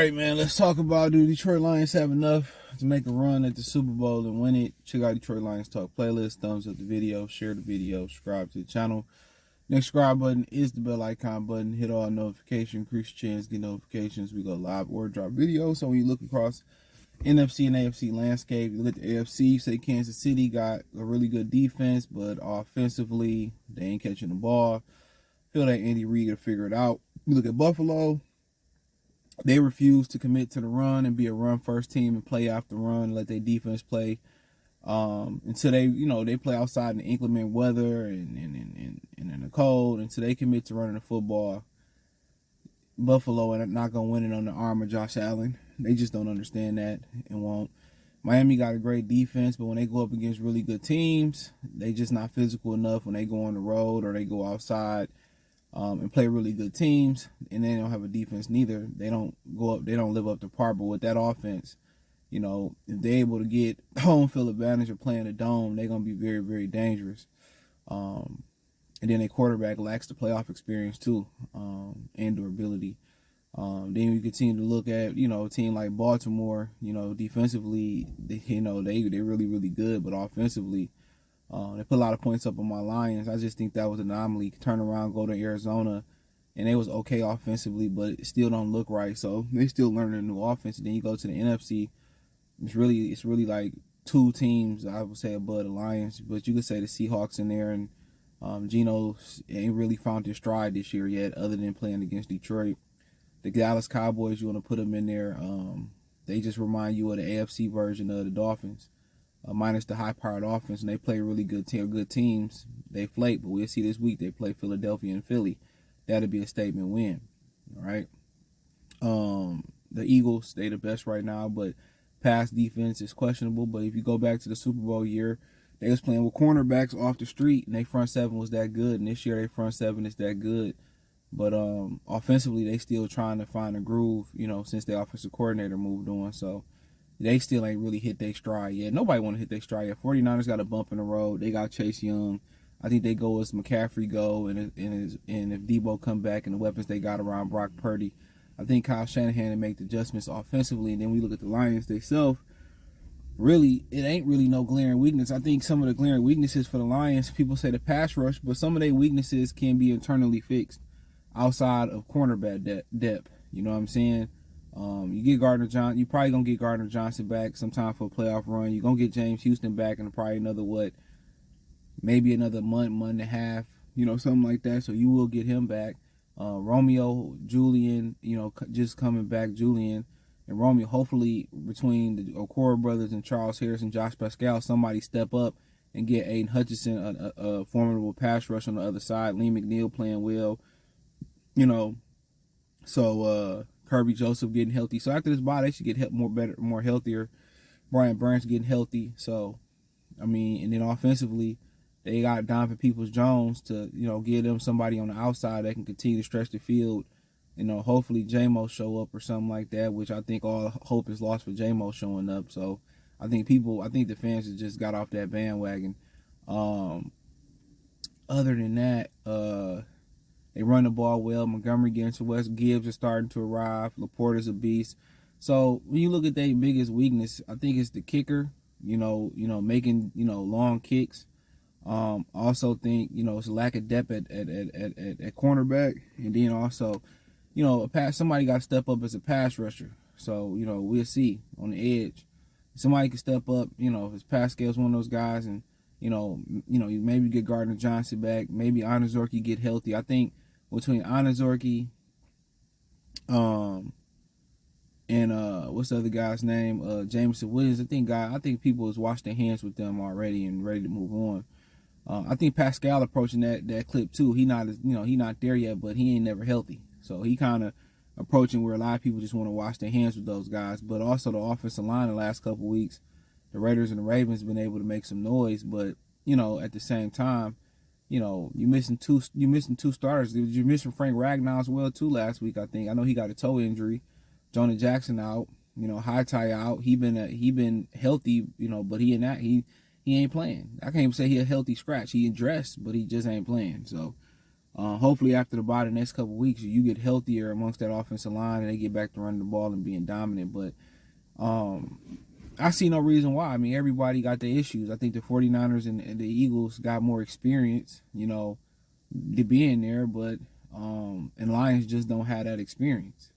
right, man, let's talk about, do Detroit Lions have enough to make a run at the Super Bowl and win it? Check out Detroit Lions Talk playlist, thumbs up the video, share the video, subscribe to the channel. Next subscribe button is the bell icon button. Hit all notifications, increase your chance, get notifications. We go live or drop videos. So when you look across NFC and AFC landscape, you look at the AFC, say Kansas City got a really good defense, but offensively, they ain't catching the ball. Feel that Andy Reid will figure it out. You look at Buffalo, they refuse to commit to the run and be a run-first team and play after run, let their defense play until they play outside in the inclement weather and in the cold until they commit to running the football. Buffalo and not going to win it on the arm of Josh Allen. They just don't understand that and won't. Miami got a great defense, but when they go up against really good teams, they just not physical enough when they go on the road or they go outside and play really good teams, and they don't have a defense neither. They don't live up to par. But with that offense, if they're able to get home field advantage or playing a dome, they're going to be very, very dangerous. And then their quarterback lacks the playoff experience too, and durability. Then you continue to look at, a team like Baltimore, defensively, they're really, really good, but offensively, they put a lot of points up on my Lions. I just think that was an anomaly. Turn around, go to Arizona, and they was okay offensively, but it still don't look right. So they still learning a new offense. And then you go to the NFC. It's really like two teams, I would say, above the Lions. But you could say the Seahawks in there, and Geno ain't really found his stride this year yet, other than playing against Detroit. The Dallas Cowboys, you want to put them in there. They just remind you of the AFC version of the Dolphins. Minus the high-powered offense, and they play really good teams. They flake, but we'll see this week they play Philadelphia and Philly. That'll be a statement win. All right. The Eagles, they the best right now, but pass defense is questionable. But if you go back to the Super Bowl year, they was playing with cornerbacks off the street, and their front seven was that good. And this year, their front seven is that good. But offensively, they still trying to find a groove, since their offensive coordinator moved on. So they still ain't really hit their stride yet. Nobody want to hit their stride yet. 49ers got a bump in the road. They got Chase Young. I think they go as McCaffrey go, and if Debo come back and the weapons they got around Brock Purdy, I think Kyle Shanahan will make the adjustments offensively. And then we look at the Lions themselves. Really, it ain't really no glaring weakness. I think some of the glaring weaknesses for the Lions, people say the pass rush, but some of their weaknesses can be internally fixed outside of cornerback depth. You know what I'm saying? You get Gardner Johnson. You probably gonna get Gardner Johnson back sometime for a playoff run. You're gonna get James Houston back in probably maybe another month and a half, something like that. So you will get him back. Romeo, Julian, just coming back, Julian and Romeo. Hopefully between the Okoro brothers and Charles Harris and Josh Pascal, somebody step up and get Aiden Hutchinson a formidable pass rush on the other side. Lee McNeil playing well, So Kirby Joseph getting healthy. So after this bye, they should get more healthier. Brian Burns getting healthy. So, and then offensively, they got Donovan Peoples-Jones to, give them somebody on the outside that can continue to stretch the field. Hopefully J-Mo show up or something like that, which I think all hope is lost for J-Mo showing up. So I think the fans have just got off that bandwagon. Other than that, they run the ball well. Montgomery getting to West. Gibbs is starting to arrive. Laporta's a beast. So when you look at their biggest weakness, I think it's the kicker. Making long kicks. Also think it's a lack of depth at cornerback, and then also somebody got to step up as a pass rusher. So we'll see on the edge. Somebody can step up. If Pascal's one of those guys, and you maybe get Gardner Johnson back. Maybe Anazorki get healthy. I think between Anazorki, and what's the other guy's name? Jameson Williams. I think people has washed their hands with them already and ready to move on. I think Pascal approaching that clip too. He not there yet, but he ain't never healthy. So he kind of approaching where a lot of people just want to wash their hands with those guys. But also the offensive line the last couple of weeks, the Raiders and the Ravens been able to make some noise. But at the same time, you missing two starters. You're missing Frank Ragnow as well too last week. I know he got a toe injury. Jonah Jackson out. Hightie out. He been healthy. But he ain't playing. I can't even say he a healthy scratch. He dressed, but he just ain't playing. So Hopefully after the bye the next couple weeks, you get healthier amongst that offensive line and they get back to running the ball and being dominant. But I see no reason why. I mean, everybody got their issues. I think the 49ers and the Eagles got more experience, to be in there, but and Lions just don't have that experience.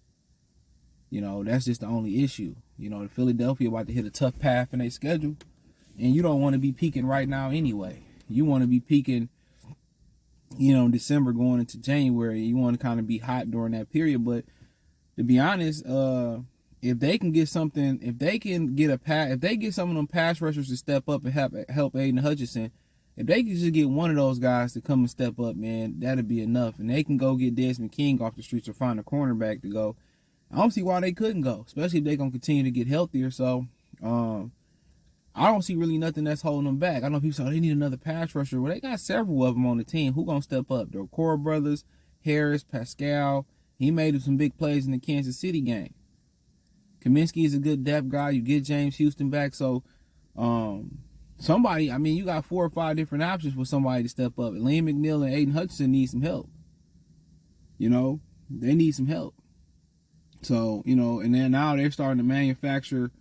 That's just the only issue. The Philadelphia about to hit a tough path in their schedule, and you don't want to be peaking right now anyway. You want to be peaking, December going into January. You want to kind of be hot during that period. But to be honest, if they can get something, if they get some of them pass rushers to step up and help Aiden Hutchinson, if they can just get one of those guys to come and step up, man, that'd be enough. And they can go get Desmond King off the streets or find a cornerback to go. I don't see why they couldn't go, especially if they're going to continue to get healthier. So, I don't see really nothing that's holding them back. I know people say, they need another pass rusher. Well, they got several of them on the team. Who going to step up? The Core brothers, Harris, Pascal. He made some big plays in the Kansas City game. Kaminsky is a good depth guy. You get James Houston back. So, somebody, you got 4 or 5 different options for somebody to step up. And Liam McNeil and Aiden Hutchinson need some help. They need some help. So, and then now they're starting to manufacture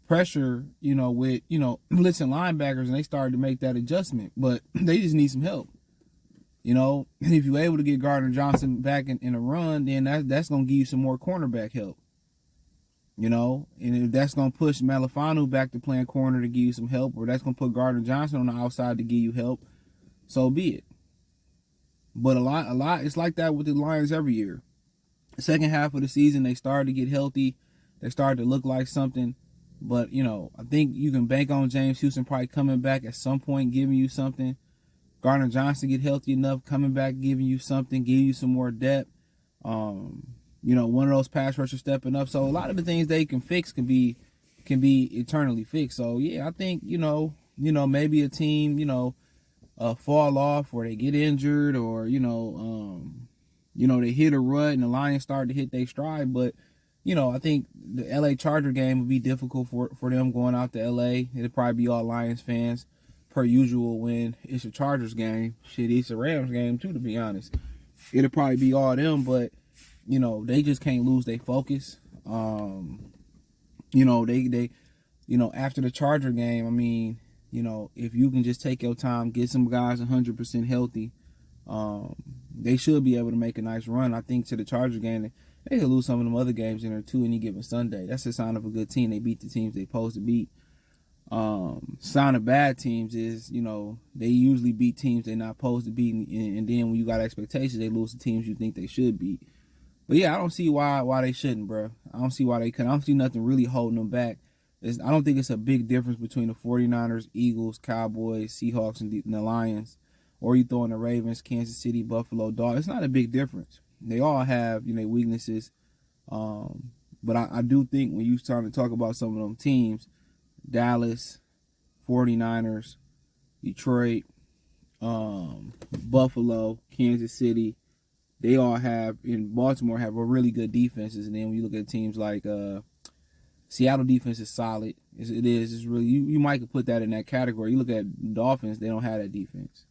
pressure, with, blitzing linebackers, and they started to make that adjustment. But they just need some help. And if you're able to get Gardner Johnson back in a run, then that's going to give you some more cornerback help. And if that's going to push Malafanu back to playing corner to give you some help, or that's going to put Gardner Johnson on the outside to give you help, so be it. But a lot, it's like that with the Lions every year. The second half of the season, they started to get healthy. They started to look like something. But, I think you can bank on James Houston probably coming back at some point, giving you something. Gardner Johnson get healthy enough, coming back, giving you something, giving you some more depth. One of those pass rushers stepping up. So a lot of the things they can fix can be eternally fixed. So, yeah, I think, maybe a team, fall off or they get injured or, they hit a rut and the Lions start to hit their stride. But, I think the LA Charger game would be difficult for them going out to LA. It'll probably be all Lions fans per usual when it's a Chargers game. Shit, it's a Rams game too, to be honest. It'll probably be all them, but, they just can't lose their focus. After the Charger game, if you can just take your time, get some guys 100% healthy, they should be able to make a nice run. I think to the Charger game, they could lose some of them other games in there too any given Sunday. That's a sign of a good team. They beat the teams they supposed to beat. Sign of bad teams is, they usually beat teams they're not supposed to beat, and then when you got expectations, they lose to teams you think they should beat. But yeah, I don't see why they shouldn't, bro. I don't see why they couldn't. I don't see nothing really holding them back. I don't think it's a big difference between the 49ers, Eagles, Cowboys, Seahawks, and the Lions. Or you throw in the Ravens, Kansas City, Buffalo, Dolphins. It's not a big difference. They all have, weaknesses. But I do think when you start to talk about some of them teams, Dallas, 49ers, Detroit, Buffalo, Kansas City, they all have, in Baltimore, have a really good defenses. And then when you look at teams like Seattle defense is solid. It's really, you might put that in that category. You look at Dolphins, they don't have that defense.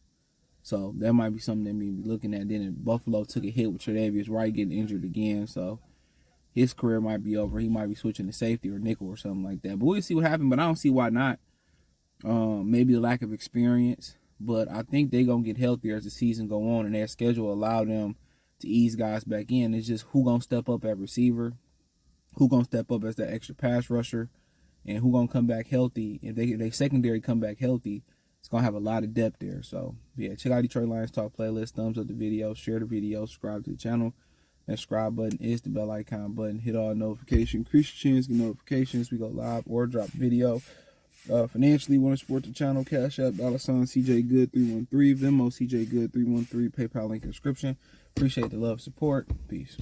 So that might be something they may be looking at. Then Buffalo took a hit with Tre'Davious Wright getting injured again. So his career might be over. He might be switching to safety or nickel or something like that. But we'll see what happens. But I don't see why not. Maybe the lack of experience. But I think they're going to get healthier as the season go on. And their schedule allow them to ease guys back in. It's just who going to step up at receiver. Who going to step up as that extra pass rusher. And who going to come back healthy. If they secondary come back healthy, it's going to have a lot of depth there. So, yeah, check out Detroit Lions Talk playlist. Thumbs up the video. Share the video. Subscribe to the channel. That subscribe button is the bell icon button. Hit all notifications. Increase your chance to get notifications. We go live or drop video. Financially, want to support the channel. Cash App, $CJ Good 313. Venmo, CJ Good 313. PayPal link in the description. Appreciate the love, support. Peace.